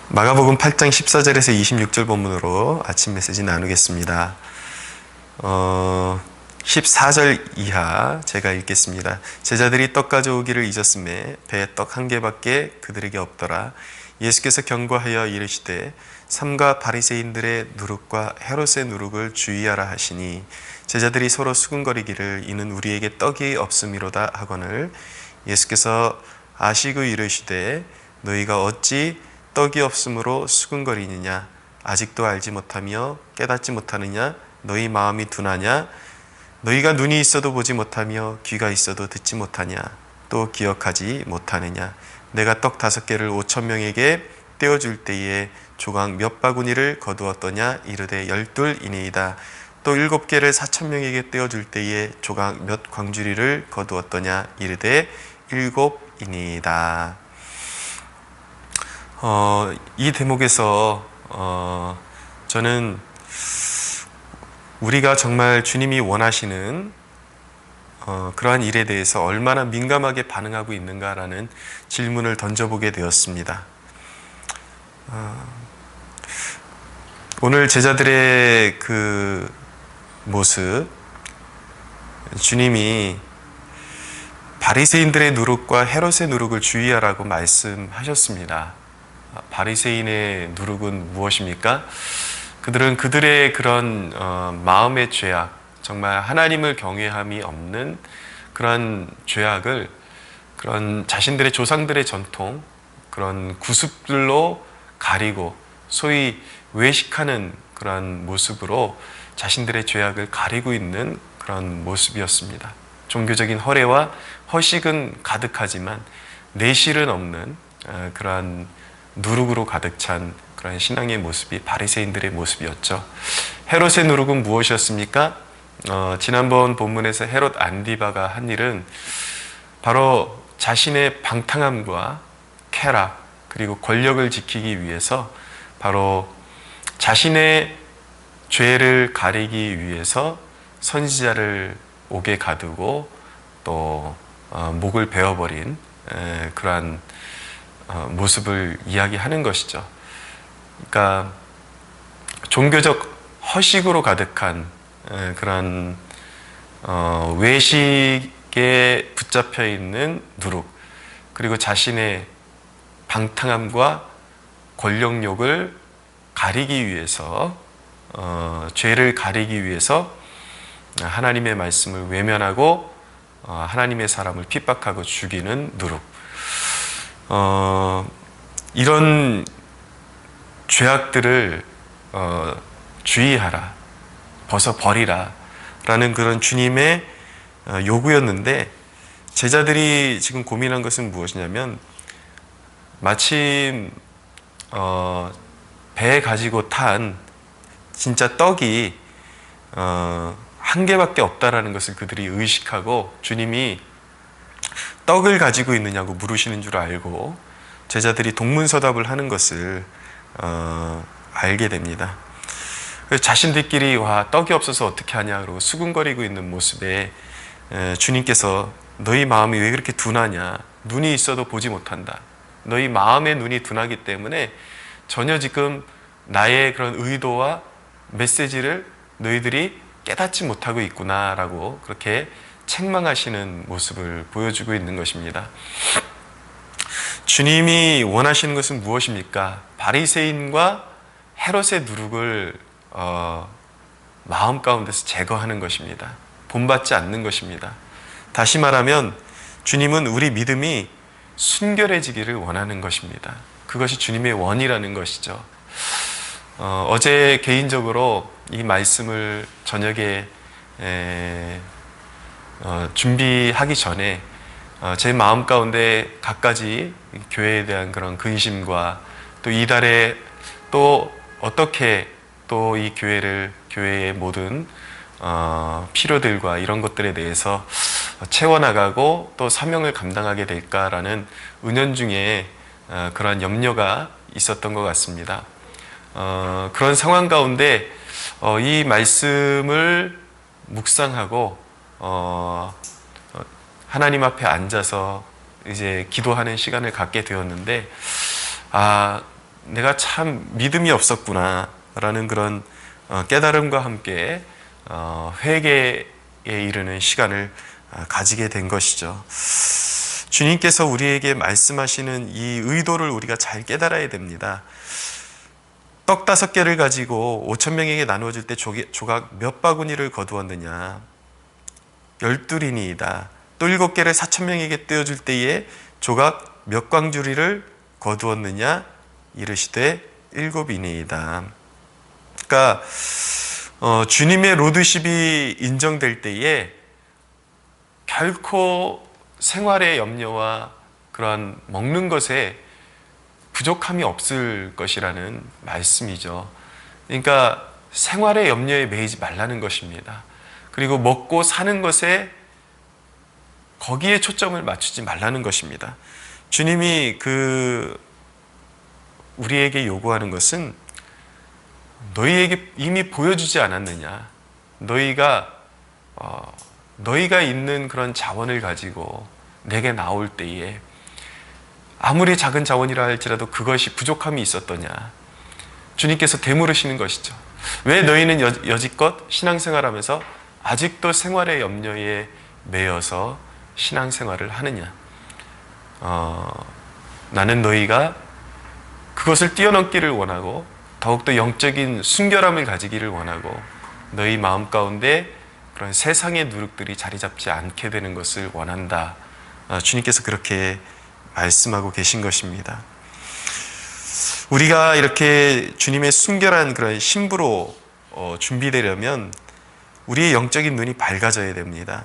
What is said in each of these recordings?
마가복음 8장 14절에서 26절 본문으로 아침 메시지 나누겠습니다. 14절 이하 제가 읽겠습니다. 제자들이 떡 가져오기를 잊었음에 배에 떡 한 개밖에 그들에게 없더라. 예수께서 경고하여 이르시되 삼가 바리새인들의 누룩과 헤롯의 누룩을 주의하라 하시니 제자들이 서로 수군거리기를 이는 우리에게 떡이 없음이로다 하거늘 예수께서 아시고 이르시되 너희가 어찌 떡이 없으므로 수군거리느냐 아직도 알지 못하며 깨닫지 못하느냐 너희 마음이 둔하냐 너희가 눈이 있어도 보지 못하며 귀가 있어도 듣지 못하냐 또 기억하지 못하느냐 내가 떡 5개를 5,000명에게 떼어줄 때에 조각 몇 바구니를 거두었더냐 이르되 12이니이다 또 7개를 4,000명에게 떼어줄 때에 조각 몇 광주리를 거두었더냐 이르되 7이니이다. 이 대목에서 저는 우리가 정말 주님이 원하시는 그러한 일에 대해서 얼마나 민감하게 반응하고 있는가라는 질문을 던져보게 되었습니다. 오늘 제자들의 그 모습, 주님이 바리새인들의 누룩과 헤롯의 누룩을 주의하라고 말씀하셨습니다. 바리새인의 누룩은 무엇입니까? 그들은 그들의 그런 마음의 죄악, 정말 하나님을 경외함이 없는 그런 죄악을 그런 자신들의 조상들의 전통, 그런 구습들로 가리고 소위 외식하는 그런 모습으로 자신들의 죄악을 가리고 있는 그런 모습이었습니다. 종교적인 허례와 허식은 가득하지만 내실은 없는 그러한 누룩으로 가득 찬 그런 신앙의 모습이 바리새인들의 모습이었죠. 헤롯의 누룩은 무엇이었습니까? 지난번 본문에서 헤롯 안디바가 한 일은 바로 자신의 방탕함과 쾌락 그리고 권력을 지키기 위해서 바로 자신의 죄를 가리기 위해서 선지자를 옥에 가두고 또 목을 베어버린 그러한 모습을 이야기하는 것이죠. 그러니까 종교적 허식으로 가득한 그런 외식에 붙잡혀 있는 누룩 그리고 자신의 방탕함과 권력욕을 가리기 위해서 죄를 가리기 위해서 하나님의 말씀을 외면하고 하나님의 사람을 핍박하고 죽이는 누룩 이런 죄악들을 주의하라 벗어버리라 라는 그런 주님의 요구였는데 제자들이 지금 고민한 것은 무엇이냐면 마침 배에 가지고 탄 진짜 떡이 한 개밖에 없다라는 것을 그들이 의식하고 주님이 떡을 가지고 있느냐고 물으시는 줄 알고 제자들이 동문서답을 하는 것을 알게 됩니다. 그래서 자신들끼리 와 떡이 없어서 어떻게 하냐 그러고 수군거리고 있는 모습에 주님께서 너희 마음이 왜 그렇게 둔하냐 눈이 있어도 보지 못한다 너희 마음의 눈이 둔하기 때문에 전혀 지금 나의 그런 의도와 메시지를 너희들이 깨닫지 못하고 있구나라고 그렇게 책망하시는 모습을 보여주고 있는 것입니다. 주님이 원하시는 것은 무엇입니까? 바리새인과 헤롯의 누룩을 마음 가운데서 제거하는 것입니다. 본받지 않는 것입니다. 다시 말하면 주님은 우리 믿음이 순결해지기를 원하는 것입니다. 그것이 주님의 원이라는 것이죠. 어제 개인적으로 이 말씀을 저녁에 준비하기 전에 제 마음 가운데 갖가지 교회에 대한 그런 근심과 또 이달에 또 어떻게 또 이 교회의 모든 필요들과 이런 것들에 대해서 채워나가고 또 사명을 감당하게 될까라는 은연중에 그러한 염려가 있었던 것 같습니다. 그런 상황 가운데 이 말씀을 묵상하고 하나님 앞에 앉아서 이제 기도하는 시간을 갖게 되었는데 내가 참 믿음이 없었구나라는 그런 깨달음과 함께 회개에 이르는 시간을 가지게 된 것이죠. 주님께서 우리에게 말씀하시는 이 의도를 우리가 잘 깨달아야 됩니다. 떡 5개를 가지고 5,000명에게 나누어줄 때 조각 몇 바구니를 거두었느냐? 12리니이다. 또 7개를 4,000명에게 떼어줄 때에 조각 몇 광주리를 거두었느냐? 이르시되 7이니이다. 그러니까 주님의 로드십이 인정될 때에 결코 생활의 염려와 그러한 먹는 것에 부족함이 없을 것이라는 말씀이죠. 그러니까 생활의 염려에 매이지 말라는 것입니다. 그리고 먹고 사는 것에 거기에 초점을 맞추지 말라는 것입니다. 주님이 우리에게 요구하는 것은 너희에게 이미 보여주지 않았느냐? 너희가 있는 그런 자원을 가지고 내게 나올 때에 아무리 작은 자원이라 할지라도 그것이 부족함이 있었더냐? 주님께서 되물으시는 것이죠. 왜 너희는 여지껏 신앙생활하면서 아직도 생활의 염려에 매여서 신앙생활을 하느냐? 나는 너희가 그것을 뛰어넘기를 원하고 더욱더 영적인 순결함을 가지기를 원하고 너희 마음 가운데 그런 세상의 누룩들이 자리 잡지 않게 되는 것을 원한다. 주님께서 그렇게 말씀하고 계신 것입니다. 우리가 이렇게 주님의 순결한 그런 신부로 준비되려면 우리의 영적인 눈이 밝아져야 됩니다.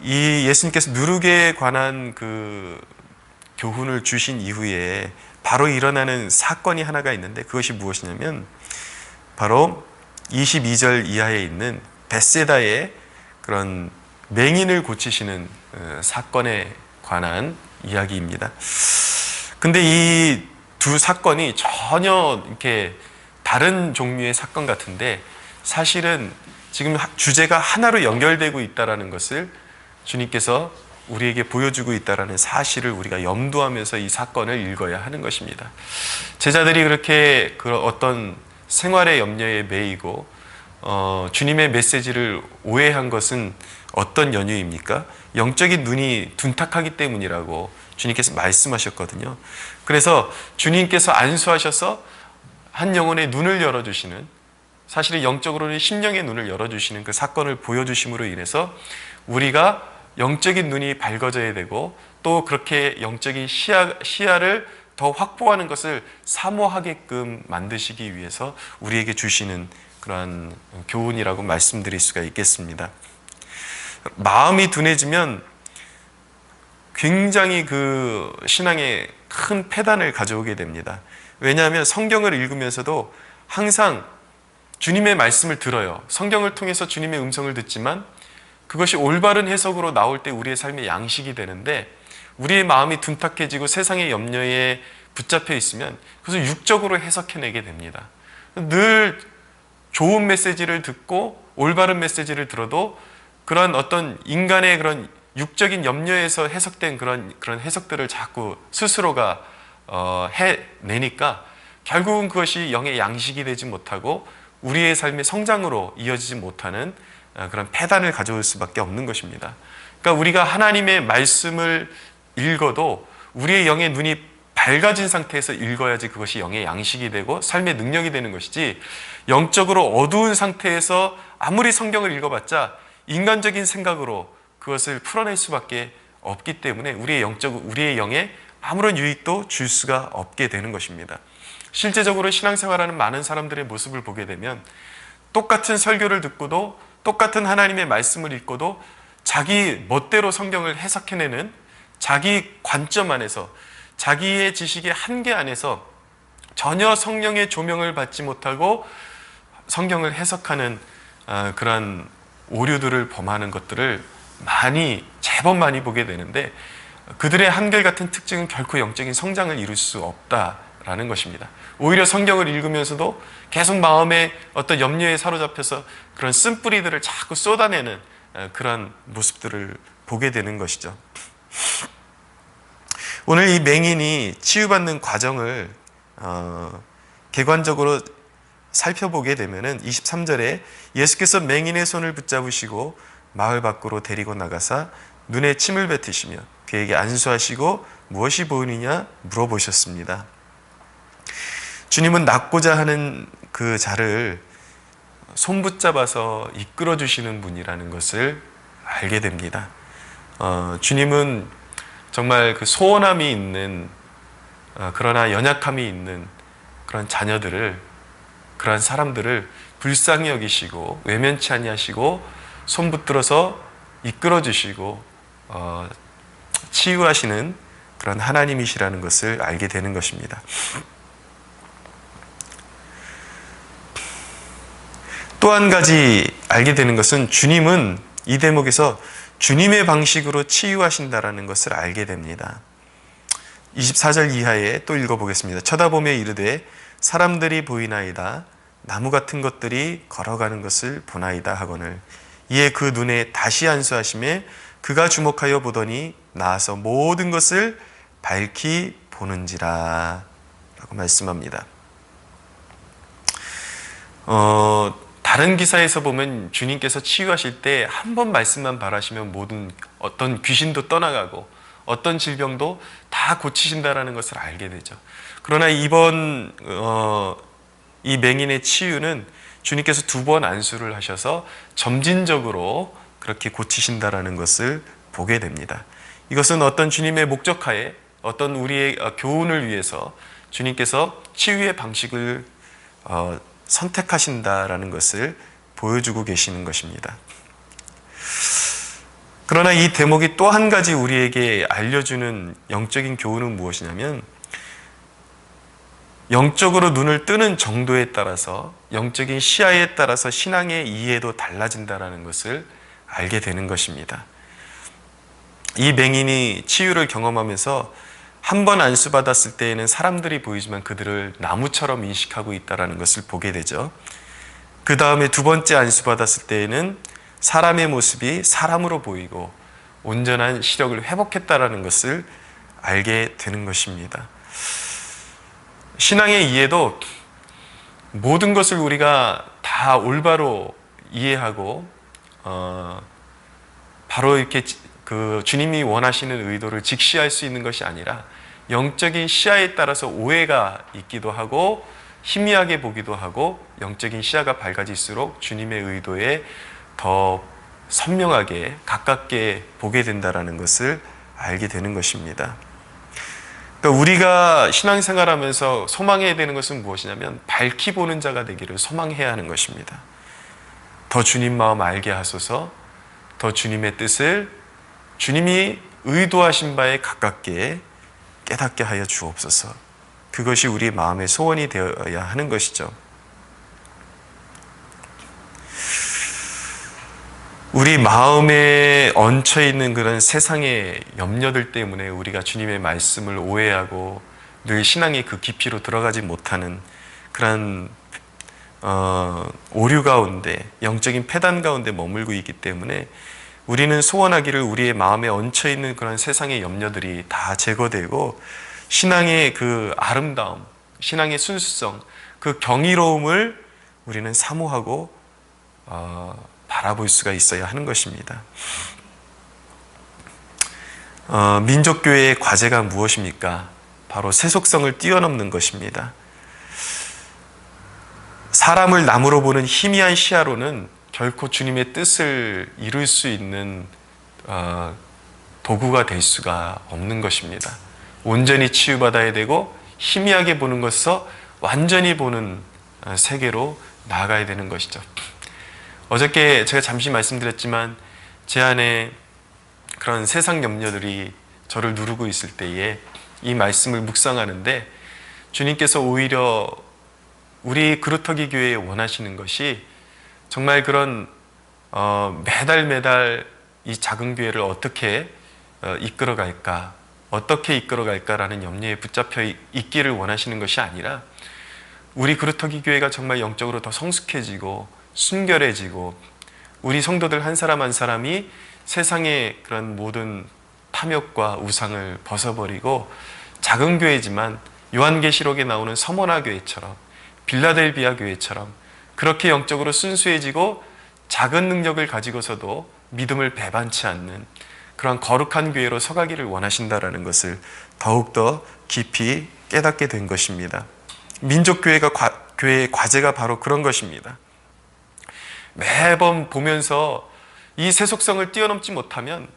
이 예수님께서 누룩에 관한 그 교훈을 주신 이후에 바로 일어나는 사건이 하나가 있는데 그것이 무엇이냐면 바로 22절 이하에 있는 벳세다의 그런 맹인을 고치시는 사건에 관한 이야기입니다. 근데 이 두 사건이 전혀 이렇게 다른 종류의 사건 같은데 사실은 지금 주제가 하나로 연결되고 있다는 것을 주님께서 우리에게 보여주고 있다는 사실을 우리가 염두하면서 이 사건을 읽어야 하는 것입니다. 제자들이 그렇게 어떤 생활의 염려에 매이고 주님의 메시지를 오해한 것은 어떤 연유입니까? 영적인 눈이 둔탁하기 때문이라고 주님께서 말씀하셨거든요. 그래서 주님께서 안수하셔서 한 영혼의 눈을 열어주시는, 사실은 영적으로는 심령의 눈을 열어주시는 그 사건을 보여주심으로 인해서 우리가 영적인 눈이 밝아져야 되고 또 그렇게 영적인 시야를 더 확보하는 것을 사모하게끔 만드시기 위해서 우리에게 주시는 그러한 교훈이라고 말씀드릴 수가 있겠습니다. 마음이 둔해지면 굉장히 그 신앙에 큰 패단을 가져오게 됩니다. 왜냐하면 성경을 읽으면서도 항상 주님의 말씀을 들어요. 성경을 통해서 주님의 음성을 듣지만 그것이 올바른 해석으로 나올 때 우리의 삶의 양식이 되는데 우리의 마음이 둔탁해지고 세상의 염려에 붙잡혀 있으면 그것을 육적으로 해석해내게 됩니다. 늘 좋은 메시지를 듣고 올바른 메시지를 들어도 그런 어떤 인간의 그런 육적인 염려에서 해석된 그런 해석들을 자꾸 스스로가 해내니까 결국은 그것이 영의 양식이 되지 못하고 우리의 삶의 성장으로 이어지지 못하는 그런 패단을 가져올 수밖에 없는 것입니다. 그러니까 우리가 하나님의 말씀을 읽어도 우리의 영의 눈이 밝아진 상태에서 읽어야지 그것이 영의 양식이 되고 삶의 능력이 되는 것이지, 영적으로 어두운 상태에서 아무리 성경을 읽어봤자 인간적인 생각으로 그것을 풀어낼 수밖에 없기 때문에 우리의 영에 아무런 유익도 줄 수가 없게 되는 것입니다. 실제적으로 신앙생활하는 많은 사람들의 모습을 보게 되면 똑같은 설교를 듣고도 똑같은 하나님의 말씀을 읽고도 자기 멋대로 성경을 해석해내는, 자기 관점 안에서 자기의 지식의 한계 안에서 전혀 성령의 조명을 받지 못하고 성경을 해석하는 그런 오류들을 범하는 것들을 제법 많이 보게 되는데, 그들의 한결같은 특징은 결코 영적인 성장을 이룰 수 없다라는 것입니다. 오히려 성경을 읽으면서도 계속 마음에 어떤 염려에 사로잡혀서 그런 쓴뿌리들을 자꾸 쏟아내는 그런 모습들을 보게 되는 것이죠. 오늘 이 맹인이 치유받는 과정을 객관적으로 살펴보게 되면은 23절에 예수께서 맹인의 손을 붙잡으시고 마을 밖으로 데리고 나가사 눈에 침을 뱉으시며 그에게 안수하시고 무엇이 보이느냐 물어보셨습니다. 주님은 낫고자 하는 그 자를 손 붙잡아서 이끌어 주시는 분이라는 것을 알게 됩니다. 주님은 정말 그 소원함이 있는 그러나 연약함이 있는 그런 자녀들을, 그런 사람들을 불쌍히 여기시고 외면치 아니하시고 손 붙들어서 이끌어 주시고 치유하시는 그런 하나님이시라는 것을 알게 되는 것입니다. 또 한 가지 알게 되는 것은 주님은 이 대목에서 주님의 방식으로 치유하신다라는 것을 알게 됩니다. 24절 이하에 또 읽어보겠습니다. 쳐다보며 이르되 사람들이 보이나이다. 나무 같은 것들이 걸어가는 것을 보나이다 하거늘 이에 그 눈에 다시 안수하심에 그가 주목하여 보더니 나아서 모든 것을 밝히 보는지라 라고 말씀합니다. 다른 기사에서 보면 주님께서 치유하실 때 한 번 말씀만 바라시면 모든 어떤 귀신도 떠나가고 어떤 질병도 다 고치신다라는 것을 알게 되죠. 그러나 이번 이 맹인의 치유는 주님께서 2번 안수를 하셔서 점진적으로 그렇게 고치신다라는 것을 보게 됩니다. 이것은 어떤 주님의 목적하에 어떤 우리의 교훈을 위해서 주님께서 치유의 방식을 선택하신다라는 것을 보여주고 계시는 것입니다. 그러나 이 대목이 또 한 가지 우리에게 알려주는 영적인 교훈은 무엇이냐면 영적으로 눈을 뜨는 정도에 따라서 영적인 시야에 따라서 신앙의 이해도 달라진다는 것을 알게 되는 것입니다. 이 맹인이 치유를 경험하면서 한 번 안수받았을 때에는 사람들이 보이지만 그들을 나무처럼 인식하고 있다는 것을 보게 되죠. 그 다음에 2번째 안수받았을 때에는 사람의 모습이 사람으로 보이고 온전한 시력을 회복했다는 것을 알게 되는 것입니다. 신앙의 이해도 모든 것을 우리가 다 올바로 이해하고 바로 이렇게 그 주님이 원하시는 의도를 직시할 수 있는 것이 아니라 영적인 시야에 따라서 오해가 있기도 하고 희미하게 보기도 하고 영적인 시야가 밝아질수록 주님의 의도에 더 선명하게 가깝게 보게 된다는 것을 알게 되는 것입니다. 그러니까 우리가 신앙생활하면서 소망해야 되는 것은 무엇이냐면 밝히 보는 자가 되기를 소망해야 하는 것입니다. 더 주님 마음 알게 하소서, 더 주님의 뜻을 주님이 의도하신 바에 가깝게 깨닫게 하여 주옵소서. 그것이 우리 마음의 소원이 되어야 하는 것이죠. 우리 마음에 얹혀있는 그런 세상의 염려들 때문에 우리가 주님의 말씀을 오해하고 늘 신앙의 그 깊이로 들어가지 못하는 그런 오류 가운데, 영적인 폐단 가운데 머물고 있기 때문에 우리는 소원하기를 우리의 마음에 얹혀있는 그런 세상의 염려들이 다 제거되고 신앙의 그 아름다움, 신앙의 순수성, 그 경이로움을 우리는 사모하고 바라볼 수가 있어야 하는 것입니다. 민족교회의 과제가 무엇입니까? 바로 세속성을 뛰어넘는 것입니다. 사람을 나무로 보는 희미한 시야로는 결코 주님의 뜻을 이룰 수 있는 도구가 될 수가 없는 것입니다. 온전히 치유받아야 되고 희미하게 보는 것에서 완전히 보는 세계로 나아가야 되는 것이죠. 어저께 제가 잠시 말씀드렸지만 제 안에 그런 세상 염려들이 저를 누르고 있을 때에 이 말씀을 묵상하는데 주님께서 오히려 우리 그루터기 교회에 원하시는 것이 정말 그런 매달 이 작은 교회를 어떻게 이끌어갈까, 어떻게 이끌어갈까라는 염려에 붙잡혀 있기를 원하시는 것이 아니라 우리 그루터기 교회가 정말 영적으로 더 성숙해지고 순결해지고 우리 성도들 한 사람 한 사람이 세상의 그런 모든 탐욕과 우상을 벗어버리고 작은 교회지만 요한계시록에 나오는 서머나 교회처럼 빌라델비아 교회처럼 그렇게 영적으로 순수해지고 작은 능력을 가지고서도 믿음을 배반치 않는 그런 거룩한 교회로 서가기를 원하신다라는 것을 더욱더 깊이 깨닫게 된 것입니다. 교회의 과제가 바로 그런 것입니다. 매번 보면서 이 세속성을 뛰어넘지 못하면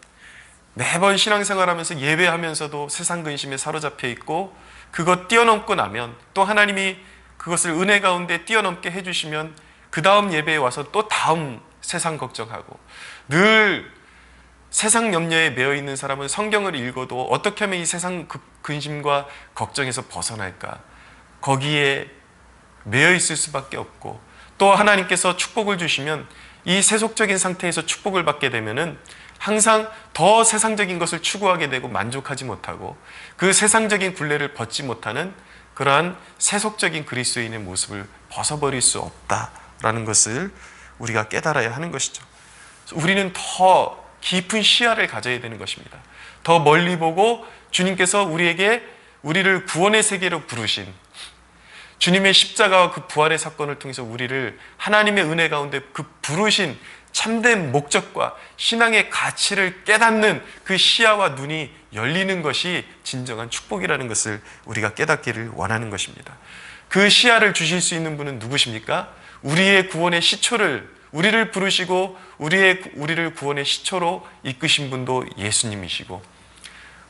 매번 신앙생활하면서 예배하면서도 세상 근심에 사로잡혀 있고 그것 뛰어넘고 나면 또 하나님이 그것을 은혜 가운데 뛰어넘게 해주시면 그 다음 예배에 와서 또 다음 세상 걱정하고 늘 세상 염려에 매여 있는 사람은 성경을 읽어도 어떻게 하면 이 세상 근심과 걱정에서 벗어날까 거기에 매여 있을 수밖에 없고 또 하나님께서 축복을 주시면 이 세속적인 상태에서 축복을 받게 되면은 항상 더 세상적인 것을 추구하게 되고 만족하지 못하고 그 세상적인 굴레를 벗지 못하는 그러한 세속적인 그리스도인의 모습을 벗어버릴 수 없다라는 것을 우리가 깨달아야 하는 것이죠. 우리는 더 깊은 시야를 가져야 되는 것입니다. 더 멀리 보고 주님께서 우리를 구원의 세계로 부르신 주님의 십자가와 그 부활의 사건을 통해서 우리를 하나님의 은혜 가운데 그 부르신 참된 목적과 신앙의 가치를 깨닫는 그 시야와 눈이 열리는 것이 진정한 축복이라는 것을 우리가 깨닫기를 원하는 것입니다. 그 시야를 주실 수 있는 분은 누구십니까? 우리의 구원의 시초를 우리를 부르시고 우리를 구원의 시초로 이끄신 분도 예수님이시고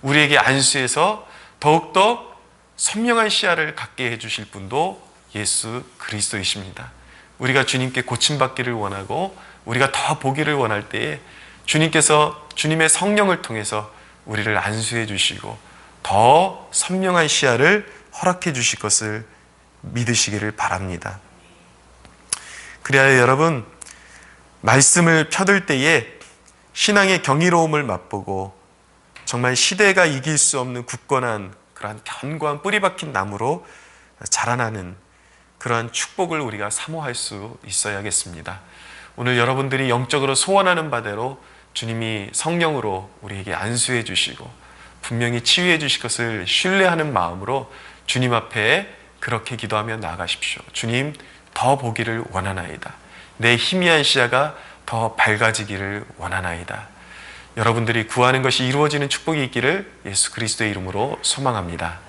우리에게 안수해서 더욱더 선명한 시야를 갖게 해주실 분도 예수 그리스도이십니다. 우리가 주님께 고침받기를 원하고 우리가 더 보기를 원할 때에 주님께서 주님의 성령을 통해서 우리를 안수해 주시고 더 선명한 시야를 허락해 주실 것을 믿으시기를 바랍니다. 그래야 여러분 말씀을 펴들 때에 신앙의 경이로움을 맛보고 정말 시대가 이길 수 없는 굳건한 그러한 견고한 뿌리 박힌 나무로 자라나는 그러한 축복을 우리가 사모할 수 있어야겠습니다. 오늘 여러분들이 영적으로 소원하는 바대로 주님이 성령으로 우리에게 안수해 주시고 분명히 치유해 주실 것을 신뢰하는 마음으로 주님 앞에 그렇게 기도하며 나아가십시오. 주님, 더 보기를 원하나이다. 내 희미한 시야가 더 밝아지기를 원하나이다. 여러분들이 구하는 것이 이루어지는 축복이 있기를 예수 그리스도의 이름으로 소망합니다.